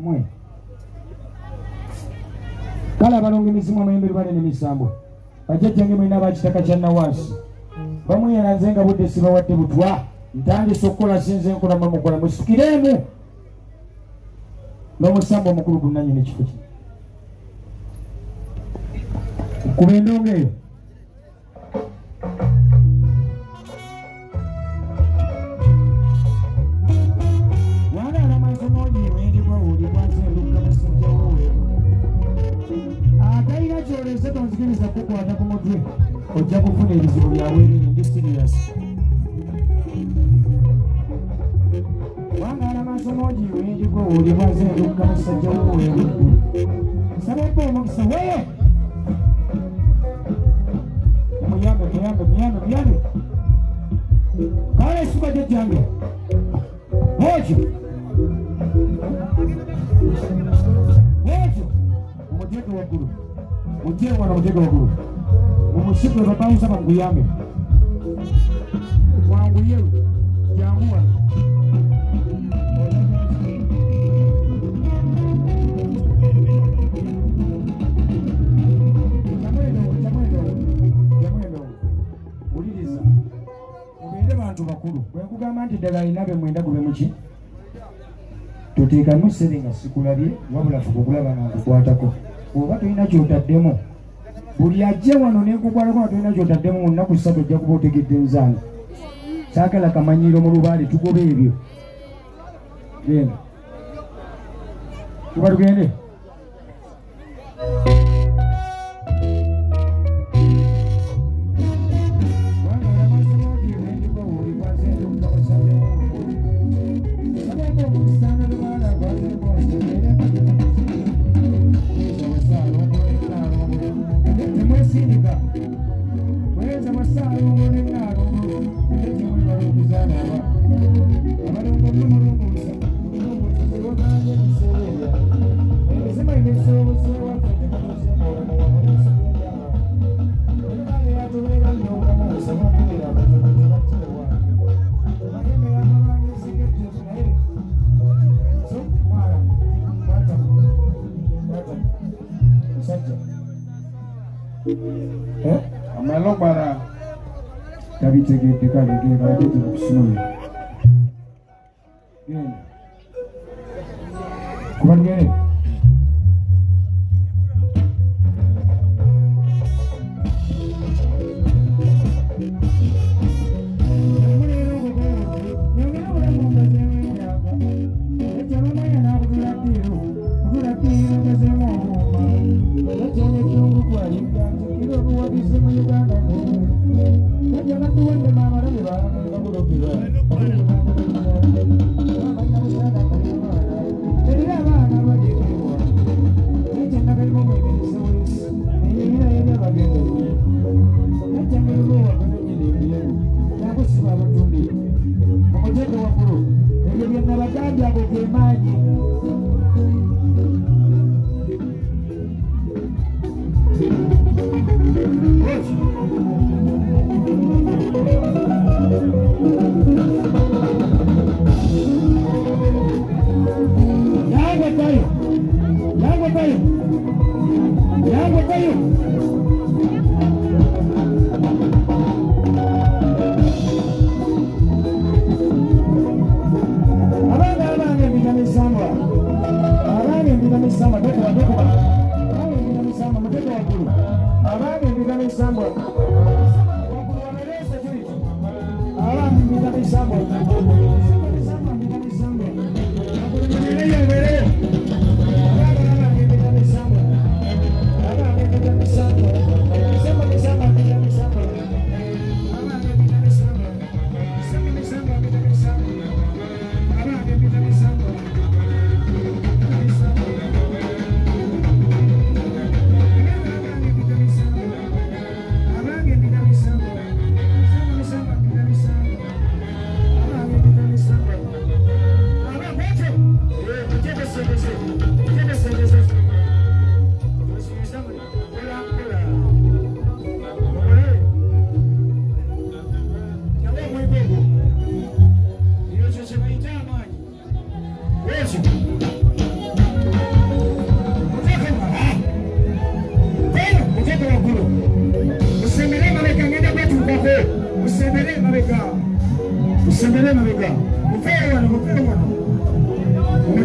mwe kala balonga emizimu amayembe banene emisambo bajjajjange mulina abakitaka kya Nawaasi bamweyalanze nga budde sibawadde butwa ntandise okukola sinze nkola mukola musitukiremu n'omusambo omukulu gunanyina ekifo kino kuba endonga eyo atalina kyolese tonzikiriza kukwata ku mutwe ojja kufuna ebizibu byaweerere ndi sirias wangala masomogi wendigo olimaze ndukka musajja woweeru nsabeko omukisa weye muyambe kale esuka jejjange ekyo omutego waggulu mujjeewana omutego waggulu omusikwe babawusa bamuguyambe wanguye jangu wano uliriza mubeere bantu bakulu bwenkugamba nti ddala alina be mwenda gube muki toteekamu ssere nga sikulabye wabula fuba okulaba nga nkukwatako oba tolina kyotaddemu buli ajje wano nenkukwatako nga tolina kyotaddemu mu nnaku 3 ojja kuba otegedde nzange saagala kamanyiro mu lubaale tugobe ebyo genda kuba tugende amalobara tabitegedde kale gebaagete mukusumule genda kuba tugende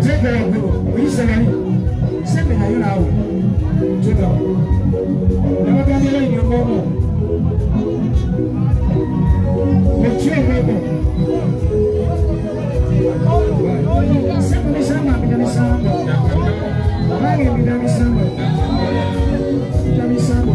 Take a look. We say, send me a you now. Never got me like your mama. What's your name? Send me some, I'm going to sound. I'm going to sound. Let me sound.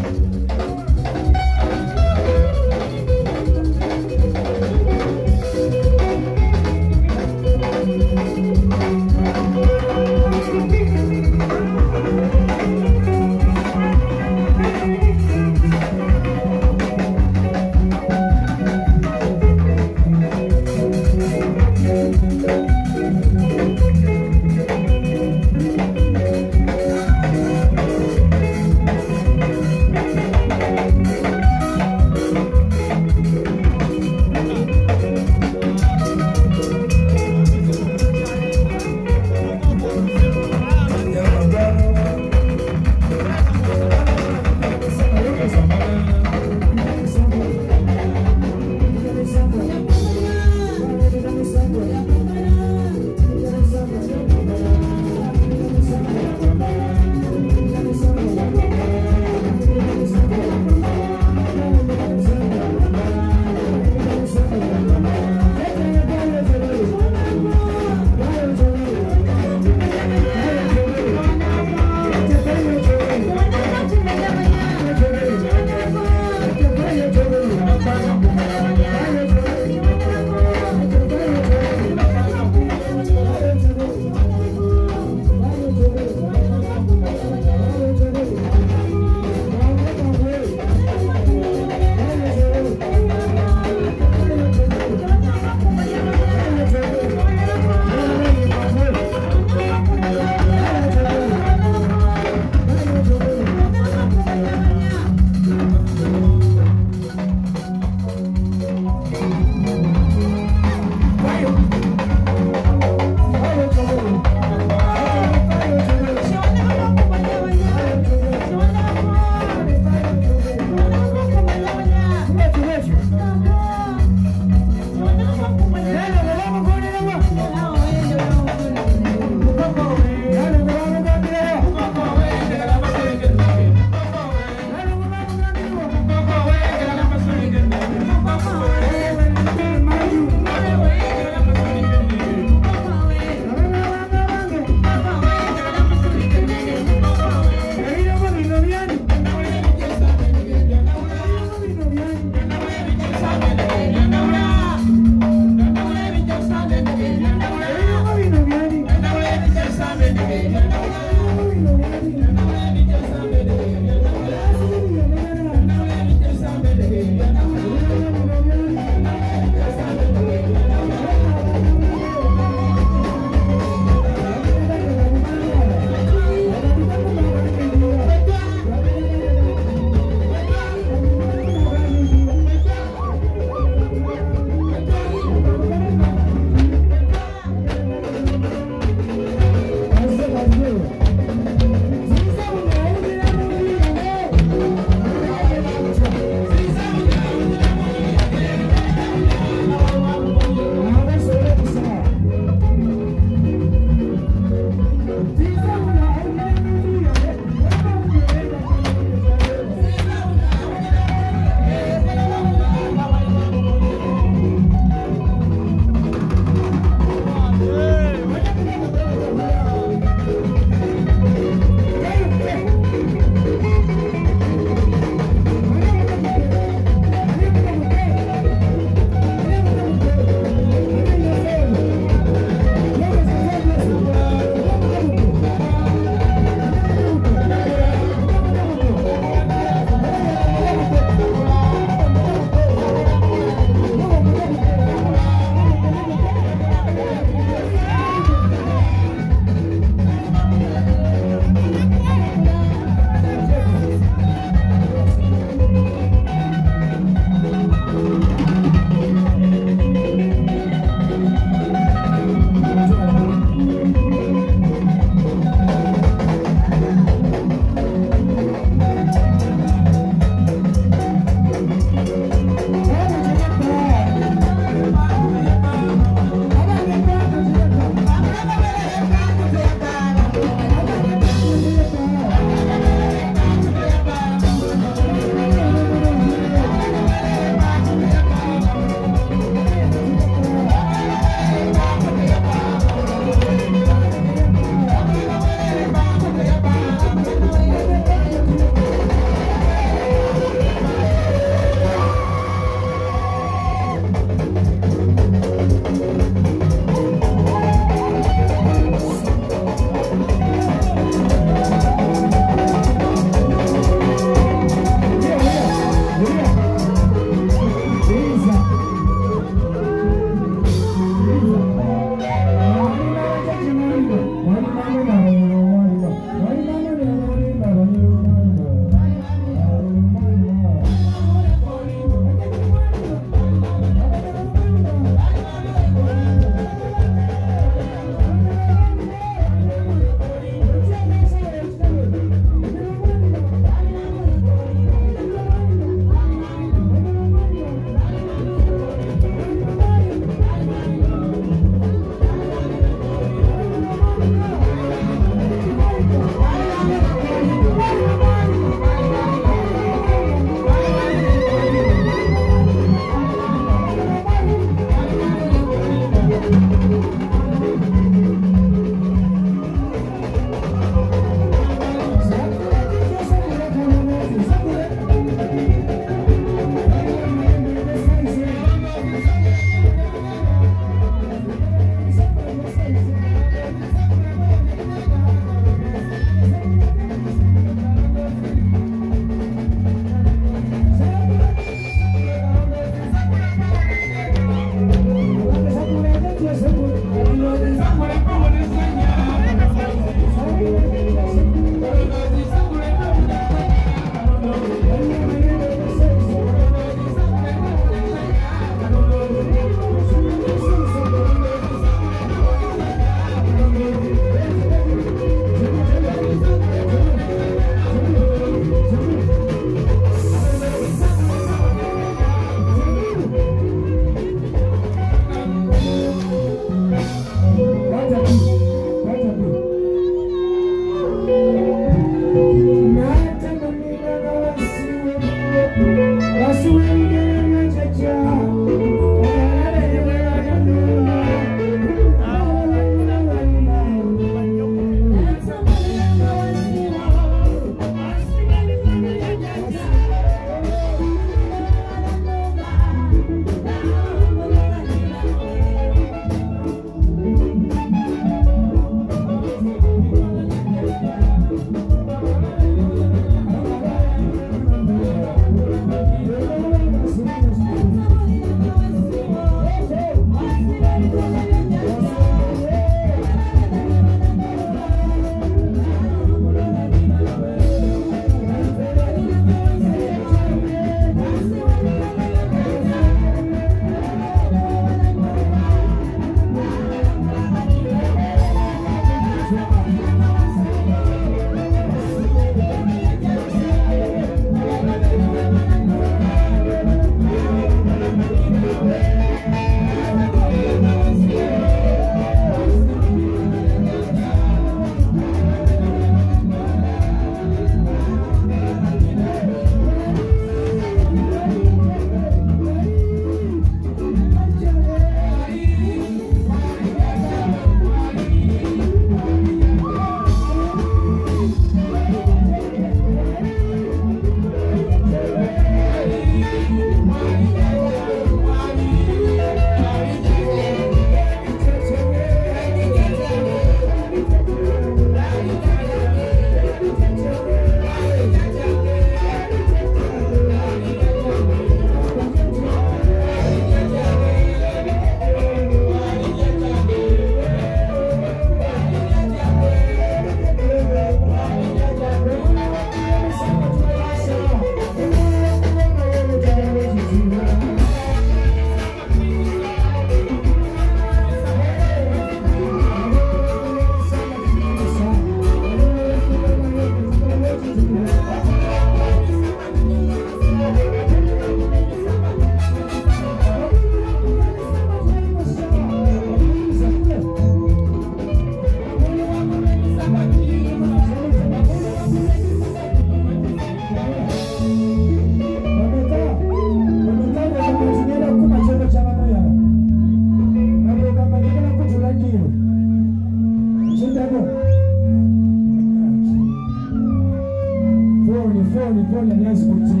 phone nyazi kuti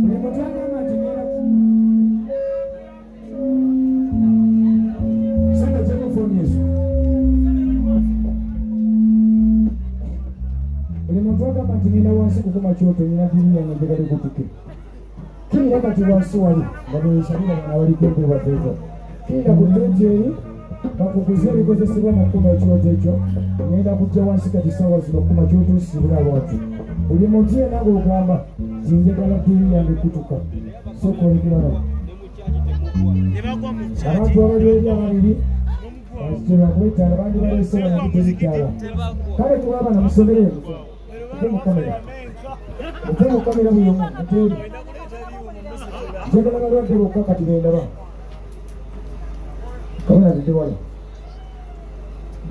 ulimotanga matimera sasa cheko phone yesu ulimotanga matimera wansi kukuma choto nyinaviriya ngambekali kutuke kila kati wansi wali ngabeshabira na wali kembe wapeza kila kuteteri bakukuzira ibikozesebwa mu kuma ekyoto ekyo ngenda kujja wansi kati sawa zino kuma kyoto sibula watu buli mutie nange ogamba zinjagala tiri yange kutuka sokolekirana abantu abalweri ababiri basitera kwetala bandi balese banakitezikyala kale tubaba namusomere mukamera buyomu muteri njagala balwadde bokka kati bendaba kabona titewala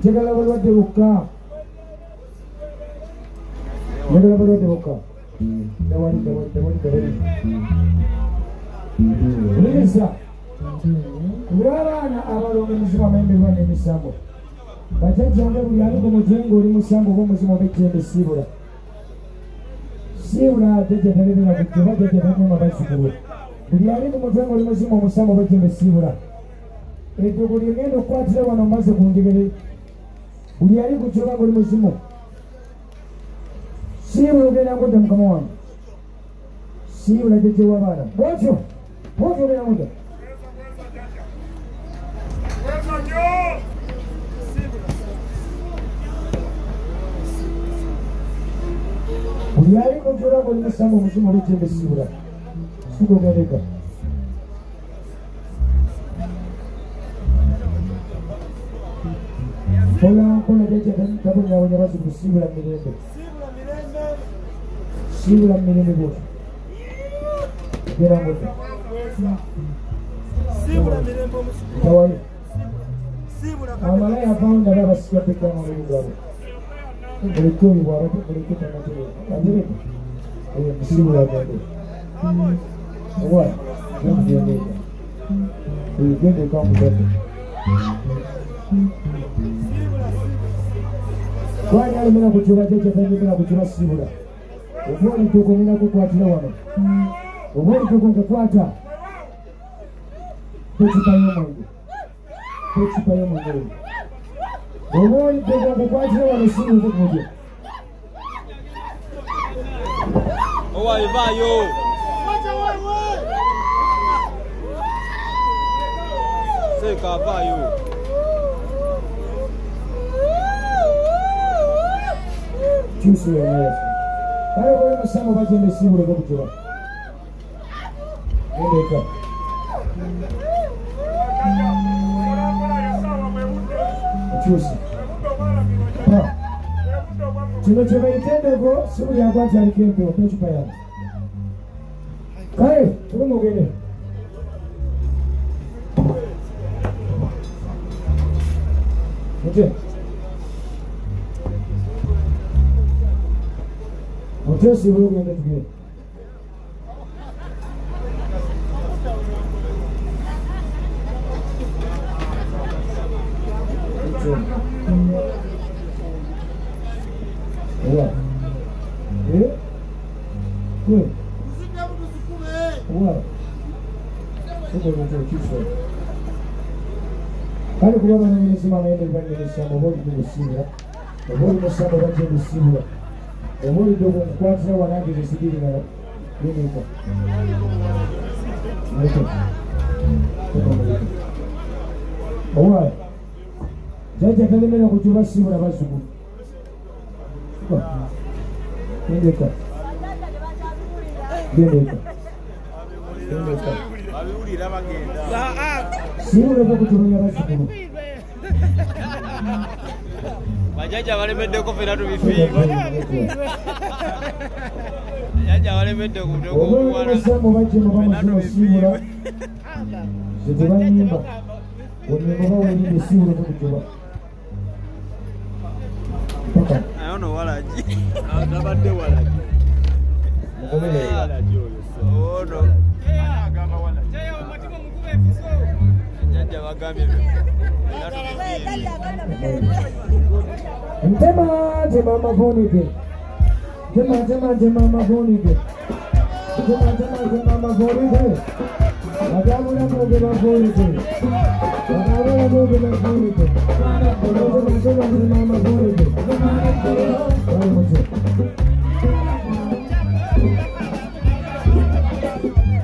njagala balwadde bokka njagala balwadde bokka dawali uliriza kulw'abaana abalonga emizimu amayembelwa n'emisango bajjajjange buli ali ku mujengo oli musango oba omuzimu oba ejjembe siibula jjajja talebera kujja oba jjajja tanyuma bazzukulu buli ali ku mujengo oli muzimu omusango oba ejjembe siibula eddogo lyegenda okukwatira wano mbaze ku njegere buli ali ku kyoba ng'oli muzimu siibula ogenda ngodda mukama wange siibula jjajja w'abaana bwotyo ogenda ngodda buli ali ku kyoba ng'oli musango omuzimu oba ejjembe siibula sikugendeka Pola jajja tabunya wanyabazi kusibula mirembe. Sibula mirembe bwoti. Gera moto. Sibula mirembe omusiku. Tawali. Sibula amala ya founda baba sikya peka mu ngalo. Bulekoni bwabate bulekita matero. Kadire. Sibula gade. Owa. Gende. Gende kamu gade. Kwani alimena kuchura jeje tanyimena kuchura sibula obwoli tukumina kukwatira wano obwoli tukunkukwata tekipayo mwenge obwoli tukunkukwatira wano sibula tukumutya owaivayo sekavayo Juicy yes. Kare boy musango bajende sibule ko kutura. Ndeka. Juicy. Ha. Chilo itende ko sibule yakwati alikempe opechupa yana. Kare turumugene. Okay. Mutesi wewe ndio tugeni. Owa. Kwe. Owa. Siko ndio kichwa. Kale kuba bana ni sima naende bani sima bodi kusiba. Bodi musaba baje kusiba. Omuli dogo kukwatira wanange zisigiri na nini ko. Owa. Jaja kalemera kuchuba sibula basuku. Ndeka. Abulira bagenda. Sibula kuchuba basuku. Bajaja balemedde ko fera tubifiiko. Bajaja balemedde ku dogo kuwala. Obo baje mu bamusimu sibula. Zitubanyimba. Wonye baba wali sibula kuchuba. I don't know walaji. Nabadde walaji. Mukobele walaji oyo. Oh no. Agamba walaji. Jayo matima mukube episo. Jaja bagambye. Ntema mama vonike Jema magonike. Jema magonike. Adamu na Mungu magonike. Adamu na Mungu magonike. Jema magonike.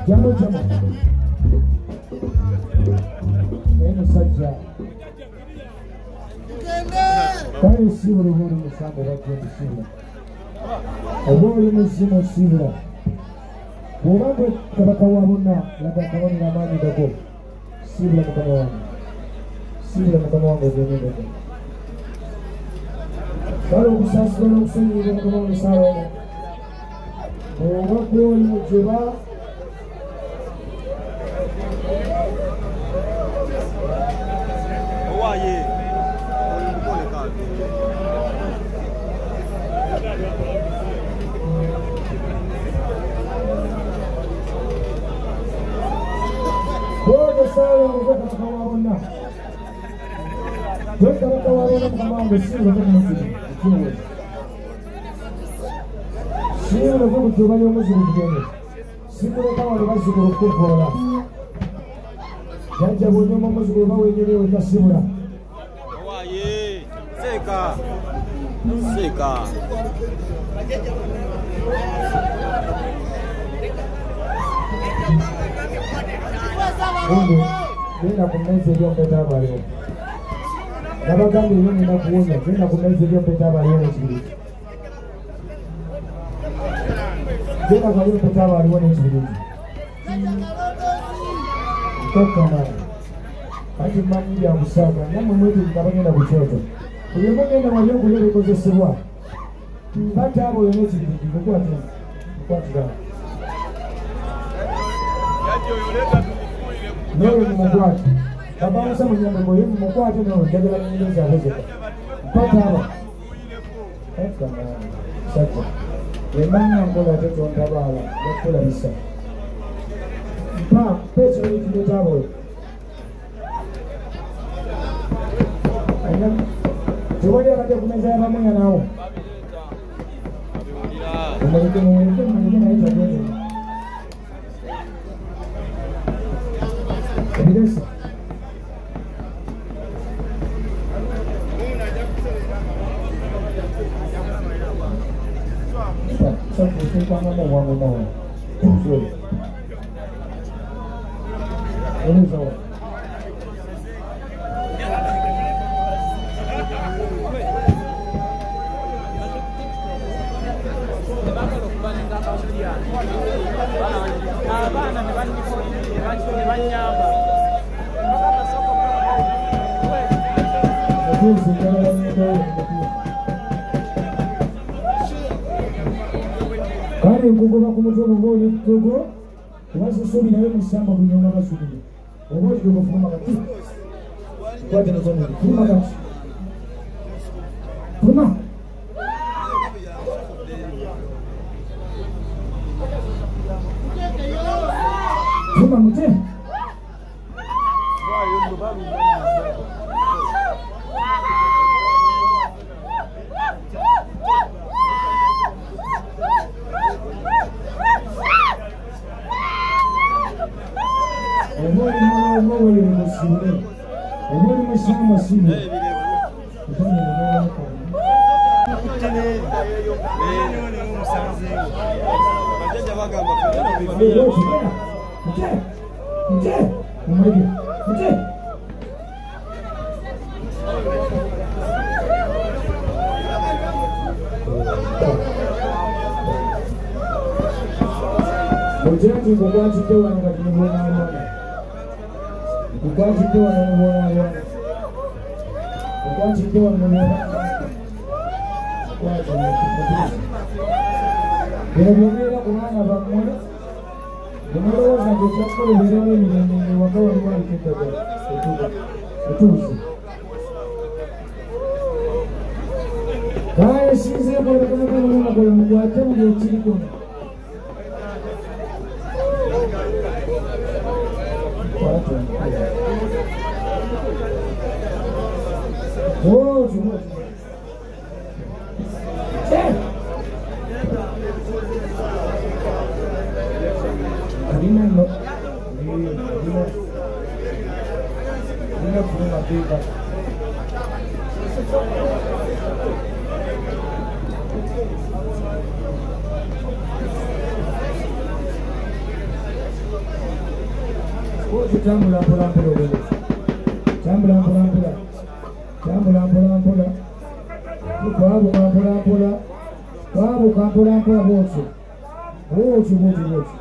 Jama. Neno sajja. Kare sibura huru musamba bakye sibura. Obuli musimo sibura. Bobako kabaka wabuna labakawani namani dako. Sibura mukama wangu. Sibura mukama wangu gwenye dako. Karo kusasi kono kusenyi mukama wangu sawa. Bobako oli mujeba. Owaye. Olukole kazi. Bodo sawa ngoka kawabona. Ngoka kawabona kama ngesiwe ngoka Sio na kwa kutubali muziki kijana. Sio kama bazikuru kukola. Jaja bonyo muziki wa wenyewe utasibura. Owaye. Seka. Mungu, nina kumeza hiyo mpetaba leo. Nabagambi yeye ninakuona, nina kumeza hiyo mpetaba leo chini. Nina kwa hiyo mpetaba leo chini. Toka mara. Hadi mambo ya kusaka, nyama mwetu tukabanya na kuchoto. Uliyomoja na walio kule kwa sewa. Pata hapo yeye chini kwa tena. Kwa tena. Leo ni mkwati. Baba sasa mwenye mambo hivi mkwati na ndagala nyingine za leo. Pata hapa. Kama sasa. Lemana ngola teto ndabala, yakula bisa. Pa, pesa hii tutabo. Aya. Tuwali akate kumeza hapa mwenye nao. Mwalimu anaita nini? Evidence. Sasa kwa mambo wangu nao. Nzuri. Eleza. Kare ngogoma kumutono ngoli togo wazi sobi nawe musamba kunyonga basubiri oboje kufuma kati kwa tena zono kufuma kati kuma kuma mute Mujati kukwati tewa na katinibona alwana. Kukwati tewa na nibona alwana. Kukwati tewa na nibona alwana. Kukwati tewa na nibona alwana. Binabiyonera kumana bamwana. Binaloza kuchakolo bizone ni wakawa wali kitaga. Utuzi. Kaya size kwa kama kwa mkwate mwe chini kwa. Oh, Afrika. Tambula mpola mpola obele. Tambula mpola mpola. Tambula mpola mpola. Kwabuka mpola mpola. Kwabuka mpola mpola bwotyo. Bwotyo bwotyo bwotyo.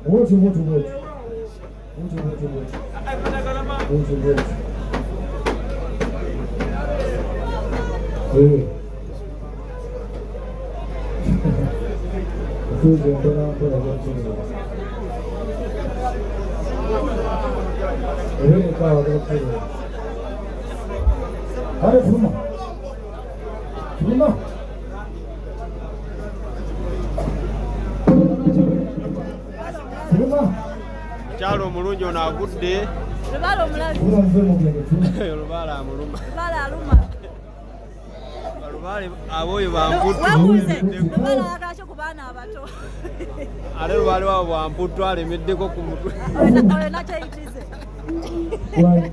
Bwotyo bwotyo bwotyo. Bwotyo bwotyo bwotyo. Bwotyo bwotyo. Tuze mpola mpola bwotyo. Ele estava tranquilo. Olha, Fuma. Fuma. Fuma. Chalo mulungi ono agudde. Lubala omulabi. Lubala amuluma. Lubala aluma. Lubala aboyo bamputu. Wabuze. Lubala akakyo ku baana abato. Ale lubala wabo bamputu alemeddeko ku mutwe. Oyo nakyeyitize. Wani.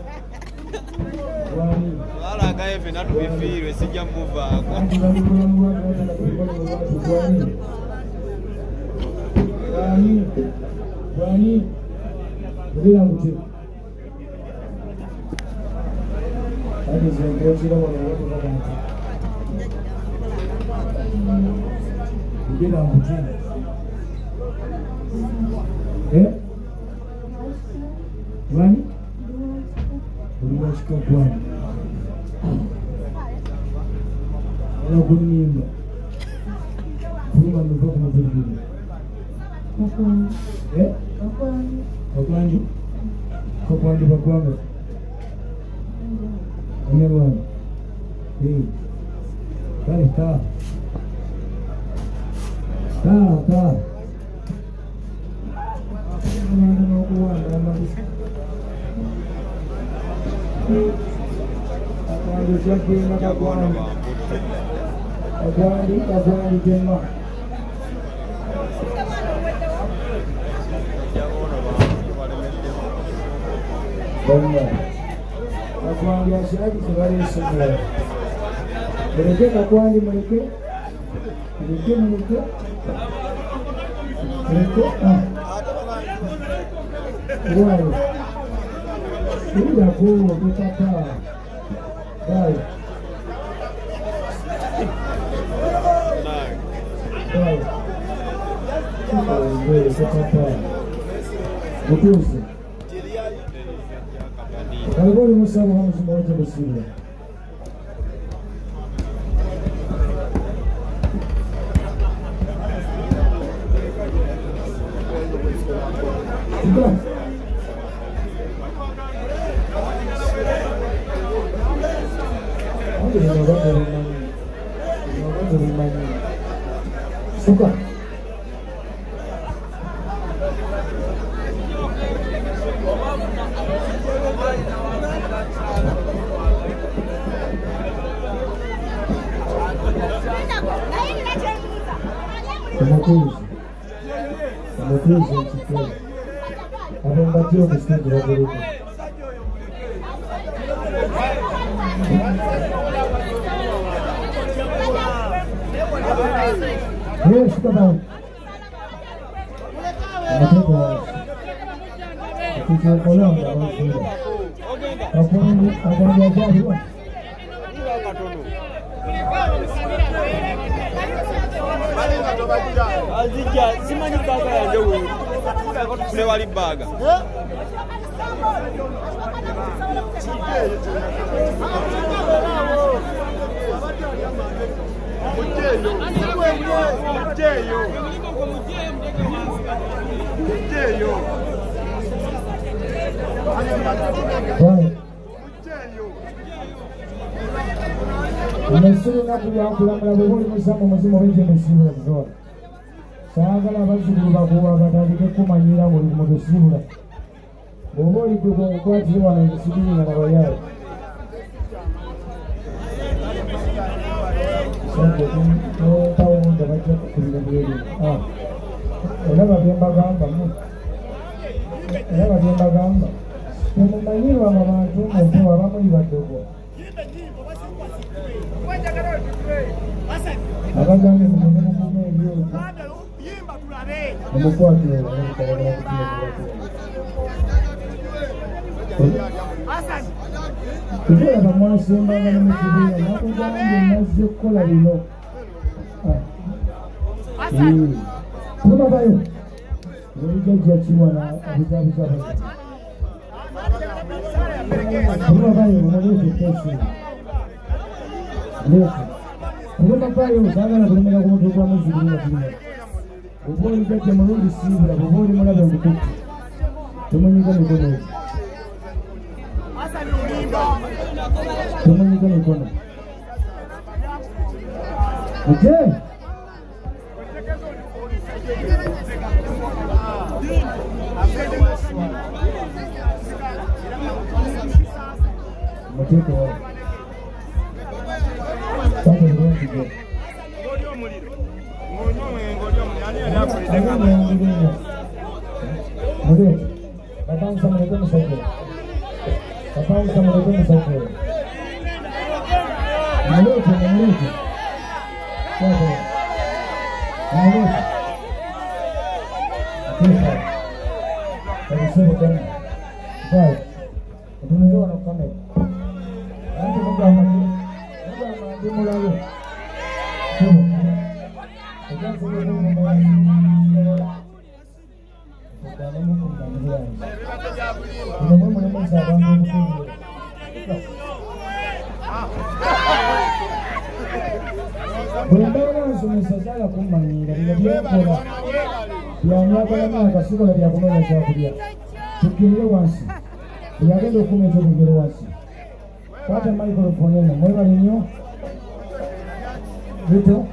Lubala agaye ffenna tubifiirwe sijja muvaako. Wani. Bila mtu. Hadi zingine kila mmoja wako kama mtu. Bila mtu. Wani? Unashika kwani? Ana kunimba. Kuma mko kama vile. Kakwandi bakwanga. Anyarwanda. Kale ta. Kakwandi jema. Kakwandi ashaki sebali sibula. Muleke kakwandi muleke. Muleke. Wow. Ini aku berkata. Baik. Betul sih. Kalau boleh bersama harus semua itu bersama. Sudah. Suka. Matheus, arrembateu no estúdio da Gurupa. Isso, tá bom. Aqui tem o colão, tá bom? Agora viajar, viu? Azija simanyi baga yange wewe. Ko tufune wali baga. Umesuna kulamula bobuli musamo muzimo w'eje mesibula kuzola. Sagala abazukulu bakuwa batandike kumanyira buli mu besibula. Bobuli kuko kwatire wano ngisibinga na bayaye. Sante tawo ndo bajja kukulira bweri. Era bagamba gamba mu. Era bagamba gamba. Temumanyiwa mu bantu muto abamu baddogo. Abagambye mugende mukume ebyoto. Omukwatire tukulaba mwasimbanga ne mukibiina nakugambye nazze okukola bino. Tunabayo olijajja kiwana abuzabuzaba tunabayo omuleete tesi leete tunabayo saagala kulemera ku mutwe gwa muzibinga tulina oba olijajja mulundi siibula oba oli mulabe omukutu temunyiga mikono egi temunyiga mikono ate Mateko wa Sasa ndio ndio Ngodio muliro Ngodio Ngodio Batang sama dengan musafir Batang sama dengan musafir Mulut Siapa Mulut Kita Dari sebutan Baik Tunjuk anak kami nanti menggamati mulai jangan sebelum memulai kita mengumumkan mulai kita mulai sabang Berendana semasa saja kumbang dari dia pola yang apa nama kasih kalau dia kumbang siapa dia pikirnya wasi dia kan dokumen itu pikir wasi Kata microphone na mwe balinyo Vito